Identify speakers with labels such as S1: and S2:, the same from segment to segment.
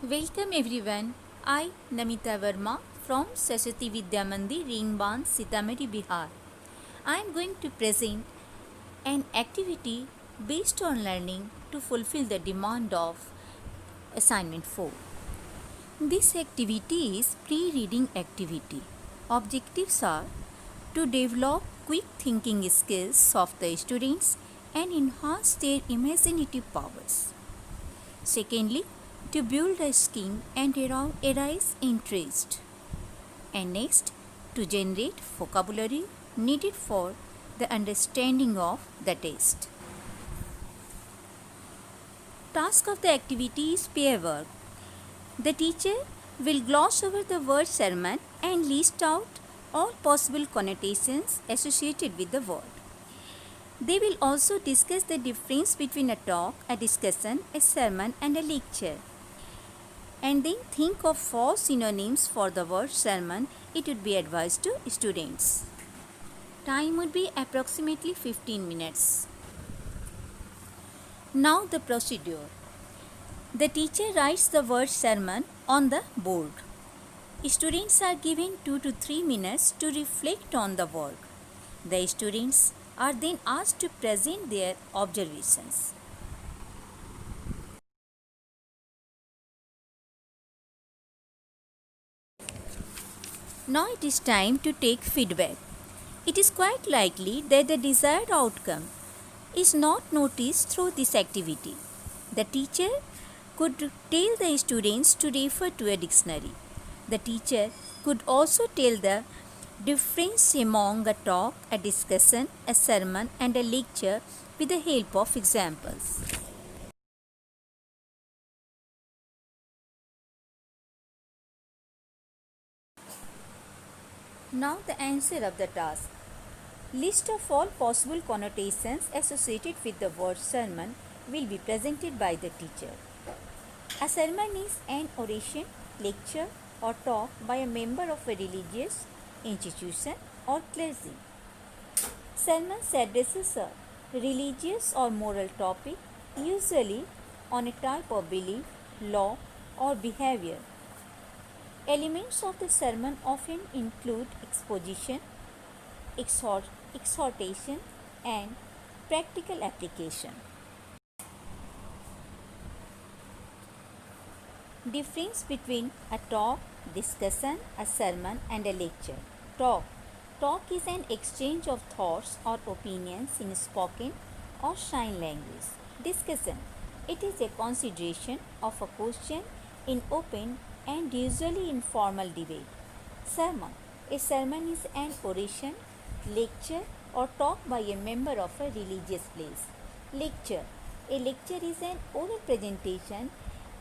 S1: Welcome everyone. I, Namita Verma from Saraswati Vidya Mandir, Ringban, Sitamarhi, Bihar. I am going to present an activity based on learning to fulfill the demand of assignment 4. This activity is pre-reading activity. Objectives are to develop quick thinking skills of the students and enhance their imaginative powers. Secondly, to build a skill and arouse interest. And next, to generate vocabulary needed for the understanding of the test. Task of the activity is pair work. The teacher will gloss over the word sermon and list out all possible connotations associated with the word. They will also discuss the difference between a talk, a discussion, a sermon, and a lecture. And then think of 4 synonyms for the word sermon. It would be advised to students. Time would be approximately 15 minutes. Now the procedure. The teacher writes the word sermon on the board. Students are given 2 to 3 minutes to reflect on the word. The students are then asked to present their observations. Now it is time to take feedback. It is quite likely that the desired outcome is not noticed through this activity. The teacher could tell the students to refer to a dictionary. The teacher could also tell the difference among a talk, a discussion, a sermon, and a lecture with the help of examples. Now the answer of the task. List of all possible connotations associated with the word sermon will be presented by the teacher. A sermon is an oration, lecture, or talk by a member of a religious institution or clergy. Sermons addresses a religious or moral topic, usually on a type of belief, law, or behavior. Elements of the sermon often include exposition, exhortation, and practical application. Difference between a talk, discussion, a sermon, and a lecture. Talk is an exchange of thoughts or opinions in spoken or sign language. Discussion. It is a consideration of a question in open and usually informal debate. Sermon. A sermon is an oration, lecture, or talk by a member of a religious place. Lecture. A lecture is an oral presentation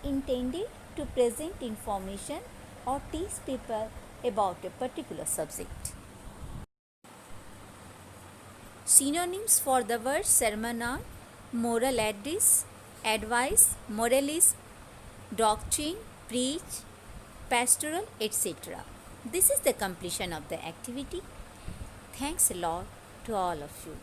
S1: intended to present information or teach people about a particular subject. Synonyms for the word sermon are moral address, advice, moralism, doctrine, preach, pastoral, etc. This is the completion of the activity. Thanks a lot to all of you.